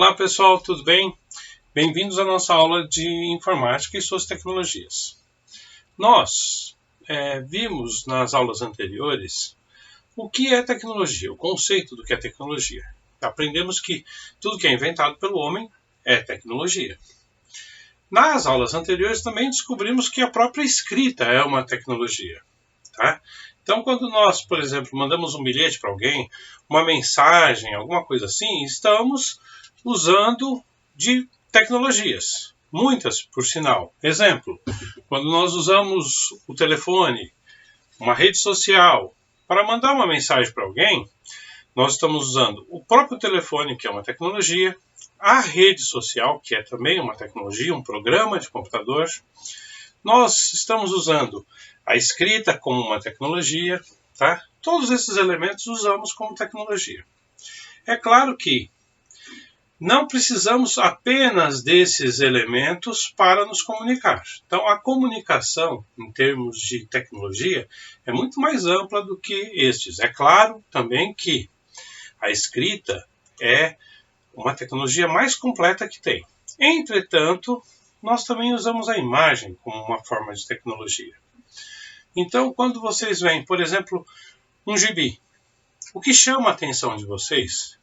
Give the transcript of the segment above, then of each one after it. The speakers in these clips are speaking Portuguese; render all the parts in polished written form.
Olá pessoal, tudo bem? Bem-vindos à nossa aula de informática e suas tecnologias. Nós vimos nas aulas anteriores o que é tecnologia, o conceito do que é tecnologia. Aprendemos que tudo que é inventado pelo homem é tecnologia. Nas aulas anteriores também descobrimos que a própria escrita é uma tecnologia. Tá? Então, quando nós, por exemplo, mandamos um bilhete para alguém, uma mensagem, alguma coisa assim, estamos usando de tecnologias, muitas, por sinal. Exemplo, quando nós usamos o telefone, uma rede social, para mandar uma mensagem para alguém, nós estamos usando o próprio telefone, que é uma tecnologia, a rede social, que é também uma tecnologia, um programa de computador. Nós estamos usando a escrita como uma tecnologia, tá? Todos esses elementos usamos como tecnologia. É claro que não precisamos apenas desses elementos para nos comunicar. Então, a comunicação, em termos de tecnologia, é muito mais ampla do que estes. É claro também que a escrita é uma tecnologia mais completa que tem. Entretanto, nós também usamos a imagem como uma forma de tecnologia. Então, quando vocês veem, por exemplo, um gibi, o que chama a atenção de vocês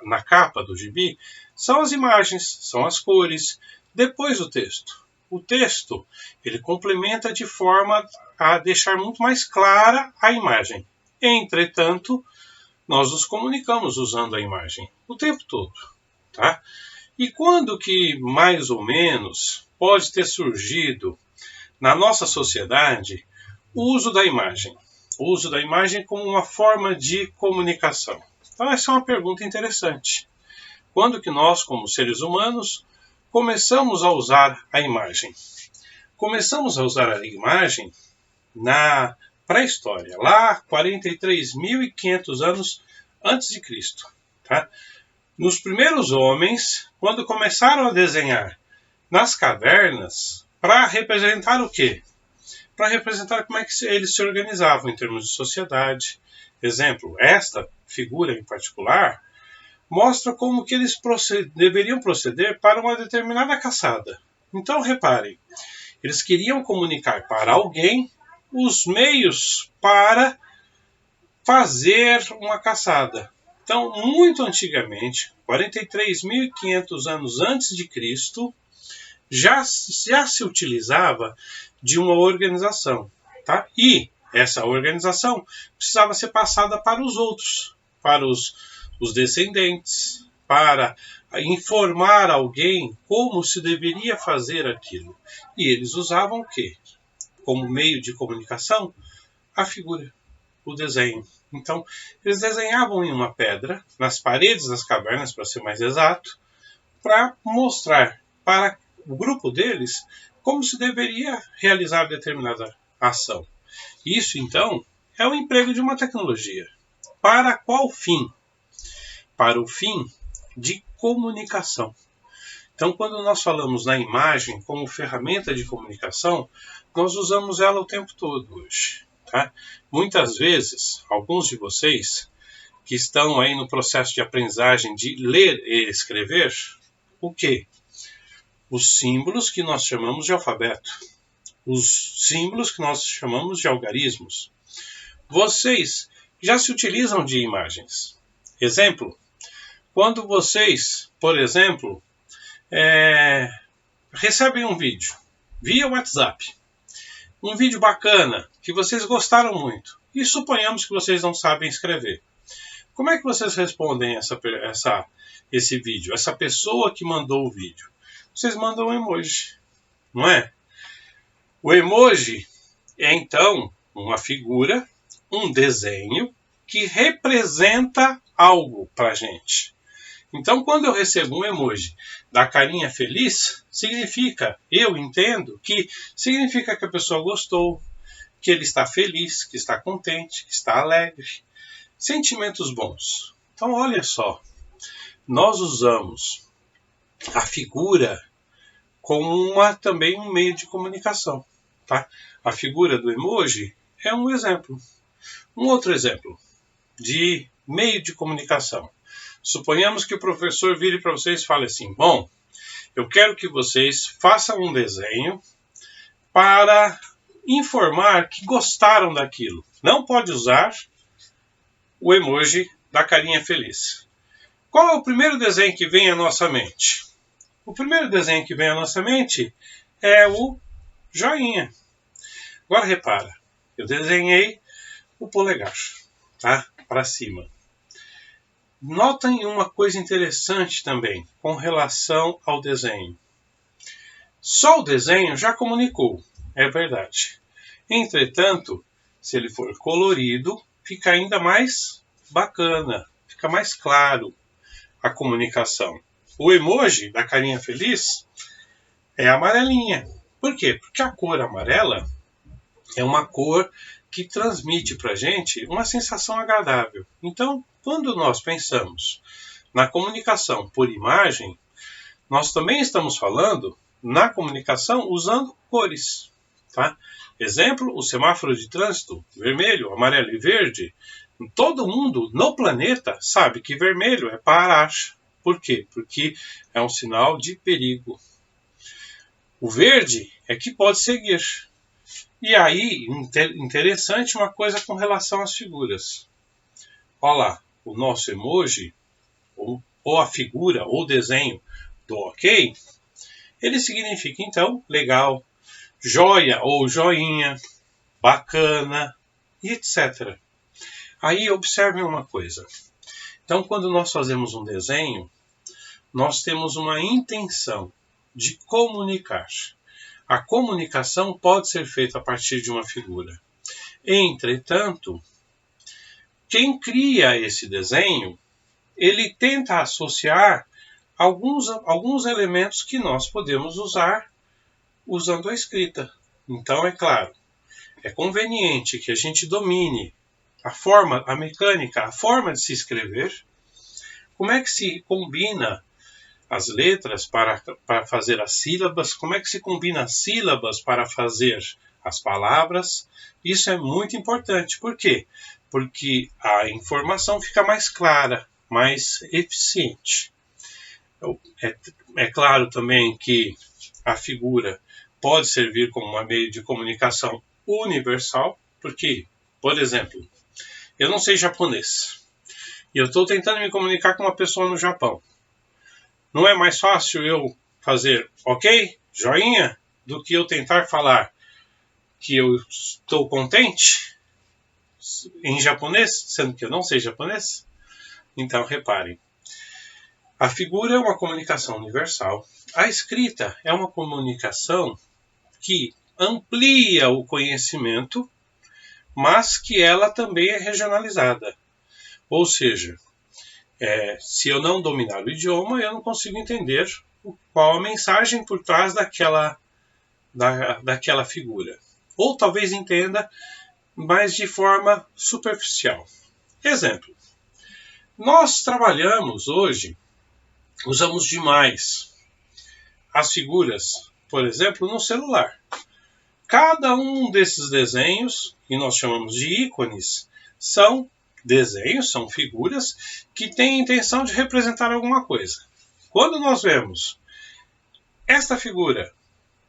na capa do gibi são as imagens, são as cores, depois o texto. O texto, ele complementa de forma a deixar muito mais clara a imagem. Entretanto, nós nos comunicamos usando a imagem o tempo todo, tá? E quando que, mais ou menos, pode ter surgido na nossa sociedade o uso da imagem? O uso da imagem como uma forma de comunicação. Então, essa é uma pergunta interessante. Quando que nós, como seres humanos, começamos a usar a imagem? Começamos a usar a imagem na pré-história, lá 43.500 anos antes de Cristo. Tá? Nos primeiros homens, quando começaram a desenhar nas cavernas, para representar o quê? Para representar como é que eles se organizavam em termos de sociedade. Exemplo, esta figura em particular mostra como que eles deveriam proceder para uma determinada caçada. Então, reparem, eles queriam comunicar para alguém os meios para fazer uma caçada. Então, muito antigamente, 43.500 anos antes de Cristo, já se utilizava de uma organização. Tá? E essa organização precisava ser passada para os outros, para os descendentes, para informar alguém como se deveria fazer aquilo. E eles usavam o quê? Como meio de comunicação? A figura, o desenho. Então, eles desenhavam em uma pedra, nas paredes das cavernas, para ser mais exato, para mostrar para o grupo deles como se deveria realizar determinada ação. Isso, então, é o emprego de uma tecnologia. Para qual fim? Para o fim de comunicação. Então, quando nós falamos na imagem como ferramenta de comunicação, nós usamos ela o tempo todo hoje. Tá? Muitas vezes, alguns de vocês que estão aí no processo de aprendizagem de ler e escrever, o quê? Os símbolos que nós chamamos de alfabeto. Os símbolos que nós chamamos de algarismos. Vocês já se utilizam de imagens. Exemplo, quando vocês, por exemplo, recebem um vídeo via WhatsApp, um vídeo bacana, que vocês gostaram muito, e suponhamos que vocês não sabem escrever. Como é que vocês respondem esse vídeo, essa pessoa que mandou o vídeo? Vocês mandam um emoji, não é? O emoji é, então, uma figura, um desenho que representa algo para a gente. Então, quando eu recebo um emoji da carinha feliz, eu entendo que significa que a pessoa gostou, que ele está feliz, que está contente, que está alegre. Sentimentos bons. Então, olha só, nós usamos a figura como também um meio de comunicação. Tá? A figura do emoji é um exemplo. Um outro exemplo de meio de comunicação. Suponhamos que o professor vire para vocês e fale assim: bom, eu quero que vocês façam um desenho para informar que gostaram daquilo. Não pode usar o emoji da carinha feliz. Qual é o primeiro desenho que vem à nossa mente? O primeiro desenho que vem à nossa mente é o joinha. Agora repara, eu desenhei o polegar, tá? Para cima. Notem uma coisa interessante também com relação ao desenho. Só o desenho já comunicou, é verdade. Entretanto, se ele for colorido, fica ainda mais bacana, fica mais claro a comunicação. O emoji da carinha feliz é amarelinha. Por quê? Porque a cor amarela é uma cor que transmite para a gente uma sensação agradável. Então, quando nós pensamos na comunicação por imagem, nós também estamos falando na comunicação usando cores. Tá? Exemplo, o semáforo de trânsito, vermelho, amarelo e verde. Todo mundo no planeta sabe que vermelho é parar. Por quê? Porque é um sinal de perigo. O verde é que pode seguir. E aí, interessante uma coisa com relação às figuras. Olha lá, o nosso emoji, ou a figura, ou desenho do ok, ele significa, então, legal, joia ou joinha, bacana, e etc. Aí, observem uma coisa. Então, quando nós fazemos um desenho, nós temos uma intenção de comunicar. A comunicação pode ser feita a partir de uma figura. Entretanto, quem cria esse desenho, ele tenta associar alguns elementos que nós podemos usar usando a escrita. Então, é claro, é conveniente que a gente domine a forma, a mecânica, a forma de se escrever. Como é que se combina as letras para fazer as sílabas? Como é que se combina as sílabas para fazer as palavras? Isso é muito importante. Por quê? Porque a informação fica mais clara, mais eficiente. É claro também que a figura pode servir como um meio de comunicação universal, porque, por exemplo, eu não sei japonês e eu estou tentando me comunicar com uma pessoa no Japão. Não é mais fácil eu fazer ok, joinha, do que eu tentar falar que eu estou contente em japonês, sendo que eu não sei japonês? Então, reparem. A figura é uma comunicação universal. A escrita é uma comunicação que amplia o conhecimento, mas que ela também é regionalizada. Ou seja, se eu não dominar o idioma, eu não consigo entender qual a mensagem por trás daquela figura. Ou talvez entenda, mas de forma superficial. Exemplo. Nós trabalhamos hoje, usamos demais as figuras, por exemplo, no celular. Cada um desses desenhos, que nós chamamos de ícones, são desenhos, são figuras que têm a intenção de representar alguma coisa. Quando nós vemos esta figura,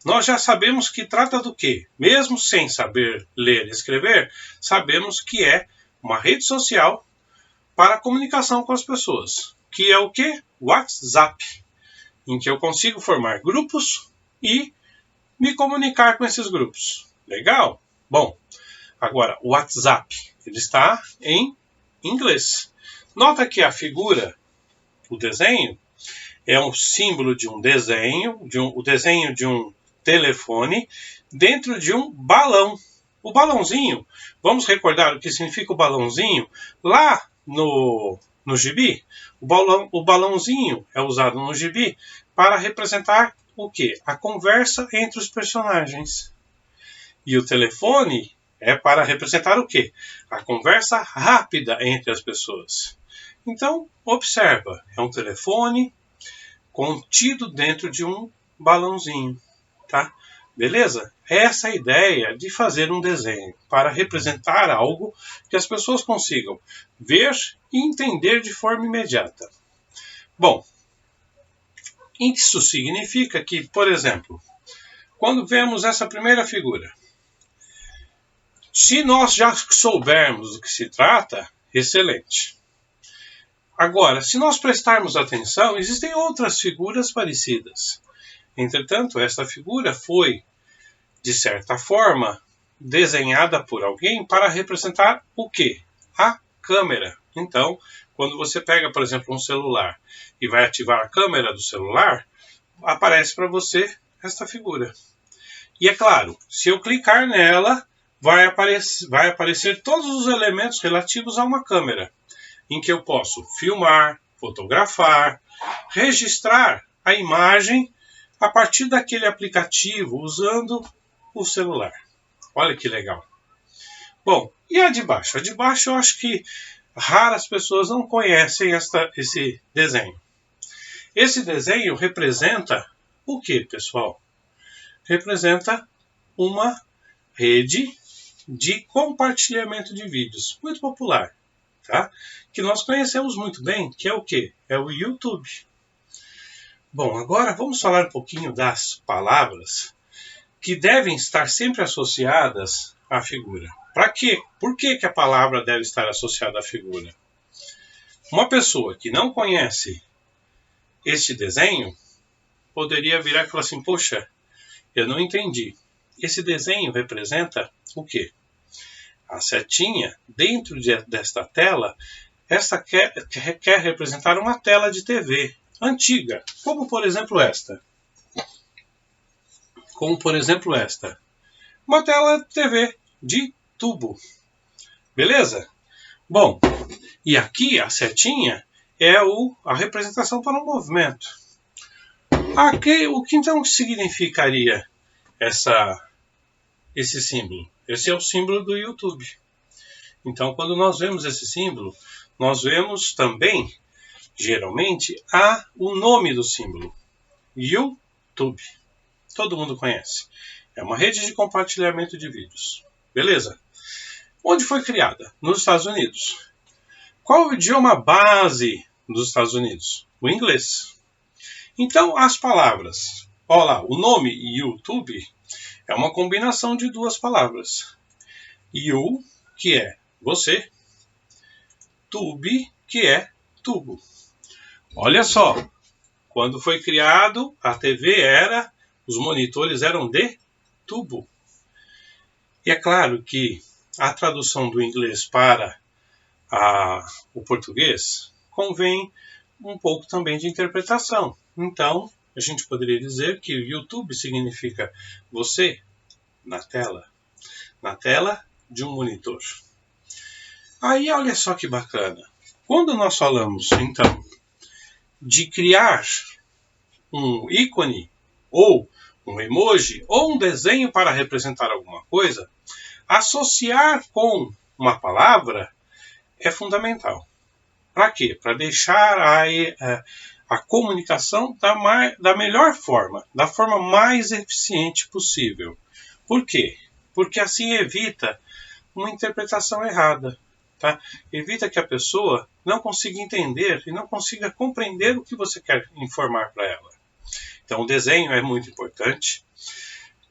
nós já sabemos que trata do quê? Mesmo sem saber ler e escrever, sabemos que é uma rede social para comunicação com as pessoas. Que é o quê? WhatsApp, em que eu consigo formar grupos e me comunicar com esses grupos. Legal? Bom, agora o WhatsApp, ele está em inglês. Nota que a figura, o desenho, é um símbolo de um desenho, o desenho de um telefone dentro de um balão. O balãozinho, vamos recordar o que significa o balãozinho? Lá no gibi, o balãozinho é usado no gibi para representar o quê? A conversa entre os personagens. E o telefone é para representar o quê? A conversa rápida entre as pessoas. Então, observa, é um telefone contido dentro de um balãozinho, tá? Beleza? Essa é a ideia de fazer um desenho para representar algo que as pessoas consigam ver e entender de forma imediata. Bom, isso significa que, por exemplo, quando vemos essa primeira figura, se nós já soubermos do que se trata, excelente. Agora, se nós prestarmos atenção, existem outras figuras parecidas. Entretanto, esta figura foi, de certa forma, desenhada por alguém para representar o quê? A câmera. Então, quando você pega, por exemplo, um celular e vai ativar a câmera do celular, aparece para você esta figura. E é claro, se eu clicar nela, vai aparecer todos os elementos relativos a uma câmera, em que eu posso filmar, fotografar, registrar a imagem a partir daquele aplicativo usando o celular. Olha que legal. Bom, e a de baixo? A de baixo eu acho que raras pessoas não conhecem esse desenho. Esse desenho representa o que, pessoal? Representa uma rede de compartilhamento de vídeos, muito popular, tá? Que nós conhecemos muito bem, que é o quê? É o YouTube. Bom, agora vamos falar um pouquinho das palavras que devem estar sempre associadas à figura. Para quê? Por que a palavra deve estar associada à figura? Uma pessoa que não conhece este desenho poderia virar e falar assim, poxa, eu não entendi. Esse desenho representa o quê? A setinha dentro desta tela, esta quer representar uma tela de TV antiga, como por exemplo esta. Uma tela de TV de tubo. Beleza? Bom, e aqui a setinha é a representação para um movimento. Aqui, o que então significaria esse símbolo? Esse é o símbolo do YouTube. Então, quando nós vemos esse símbolo, nós vemos também, geralmente, o nome do símbolo. YouTube. Todo mundo conhece. É uma rede de compartilhamento de vídeos. Beleza? Onde foi criada? Nos Estados Unidos. Qual o idioma base dos Estados Unidos? O inglês. Então, as palavras. Olha lá, o nome YouTube é uma combinação de duas palavras. You, que é você. Tube, que é tubo. Olha só, quando foi criado, a TV os monitores eram de tubo. E é claro que a tradução do inglês para o português convém um pouco também de interpretação. Então, a gente poderia dizer que o YouTube significa você na tela de um monitor. Aí, olha só que bacana. Quando nós falamos, então, de criar um ícone, ou um emoji, ou um desenho para representar alguma coisa, associar com uma palavra é fundamental. Para quê? Para deixar a comunicação da melhor forma, da forma mais eficiente possível. Por quê? Porque assim evita uma interpretação errada. Tá? Evita que a pessoa não consiga entender e não consiga compreender o que você quer informar para ela. Então, o desenho é muito importante.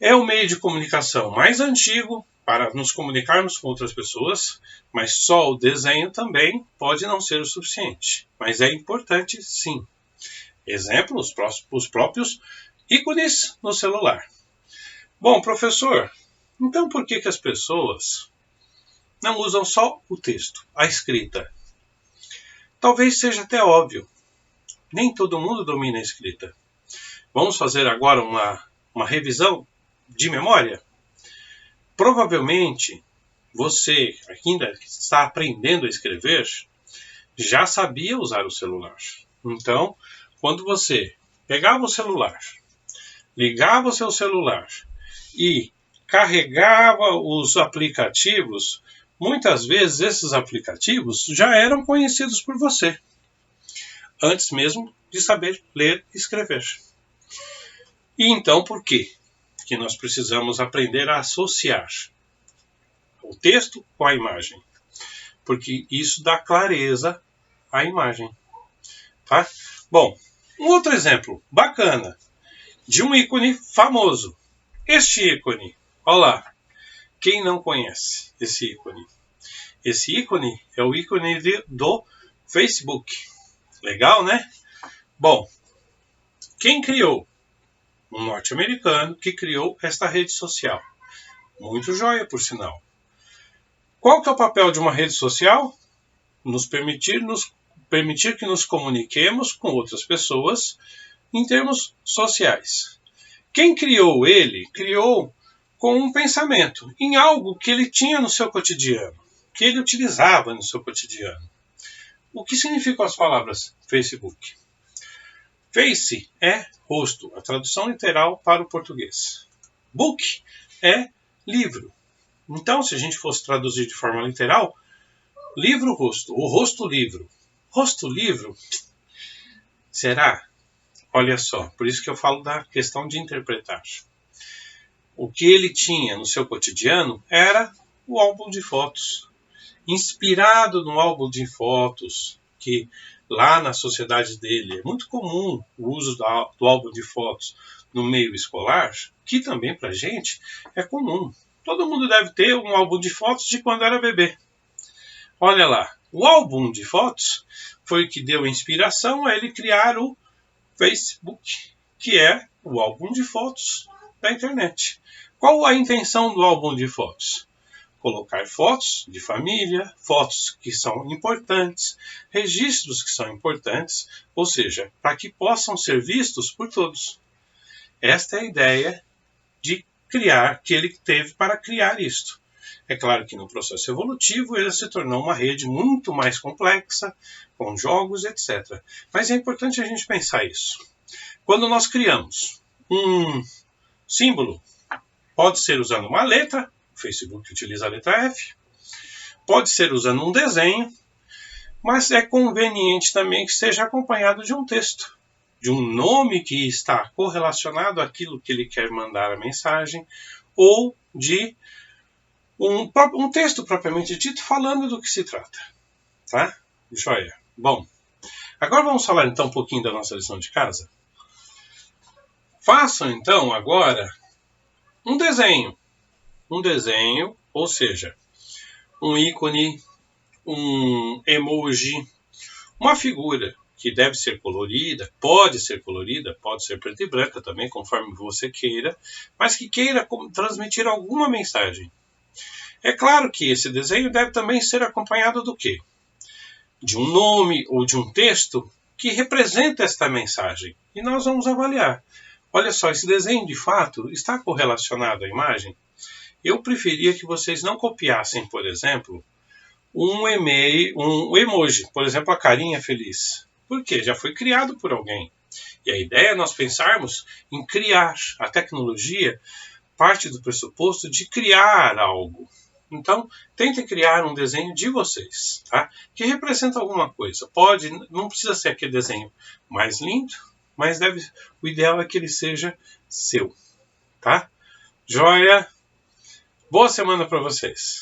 É o meio de comunicação mais antigo para nos comunicarmos com outras pessoas, mas só o desenho também pode não ser o suficiente. Mas é importante, sim. Exemplo, os próprios ícones no celular. Bom, professor, então por que as pessoas não usam só o texto, a escrita? Talvez seja até óbvio. Nem todo mundo domina a escrita. Vamos fazer agora uma revisão de memória? Provavelmente, você, ainda que está aprendendo a escrever, já sabia usar o celular. Então, quando você pegava o celular, ligava o seu celular e carregava os aplicativos, muitas vezes esses aplicativos já eram conhecidos por você, antes mesmo de saber ler e escrever. E então, por quê? Que nós precisamos aprender a associar o texto com a imagem, porque isso dá clareza à imagem. Tá? Bom, um outro exemplo bacana de um ícone famoso. Este ícone, olha lá, quem não conhece esse ícone? Esse ícone é o ícone do Facebook. Legal, né? Bom, quem criou? Um norte-americano que criou esta rede social. Muito joia, por sinal. Qual que é o papel de uma rede social? Nos permitir que nos comuniquemos com outras pessoas em termos sociais. Quem criou ele, criou com um pensamento em algo que ele tinha no seu cotidiano, que ele utilizava no seu cotidiano. O que significam as palavras Facebook? Face é rosto, a tradução literal para o português. Book é livro. Então, se a gente fosse traduzir de forma literal, livro-rosto, o rosto-livro. Rosto-livro? Será? Olha só, por isso que eu falo da questão de interpretar. O que ele tinha no seu cotidiano era o álbum de fotos. Inspirado no álbum de fotos, que lá na sociedade dele é muito comum o uso do álbum de fotos no meio escolar, que também para a gente é comum. Todo mundo deve ter um álbum de fotos de quando era bebê. Olha lá, o álbum de fotos foi o que deu inspiração a ele criar o Facebook, que é o álbum de fotos da internet. Qual a intenção do álbum de fotos? Colocar fotos de família, fotos que são importantes, registros que são importantes, ou seja, para que possam ser vistos por todos. Esta é a ideia de criar, que ele teve para criar isto. É claro que no processo evolutivo ele se tornou uma rede muito mais complexa, com jogos, etc. Mas é importante a gente pensar isso. Quando nós criamos um símbolo, pode ser usando uma letra, o Facebook utiliza a letra F, pode ser usando um desenho, mas é conveniente também que seja acompanhado de um texto, de um nome que está correlacionado àquilo que ele quer mandar a mensagem, ou de um texto propriamente dito falando do que se trata. Tá? Joia. Bom, agora vamos falar então um pouquinho da nossa lição de casa. Façam então agora um desenho, ou seja, um ícone, um emoji, uma figura que deve ser colorida, pode ser preto e branca também, conforme você queira, mas que queira transmitir alguma mensagem. É claro que esse desenho deve também ser acompanhado do quê? De um nome ou de um texto que representa esta mensagem. E nós vamos avaliar. Olha só, esse desenho de fato está correlacionado à imagem? Eu preferia que vocês não copiassem, por exemplo, um emoji, por exemplo, a carinha feliz. Por quê? Já foi criado por alguém. E a ideia é nós pensarmos em criar. A tecnologia parte do pressuposto de criar algo. Então, tentem criar um desenho de vocês, tá? Que representa alguma coisa. Não precisa ser aquele desenho mais lindo, mas o ideal é que ele seja seu, tá? Joia! Boa semana para vocês!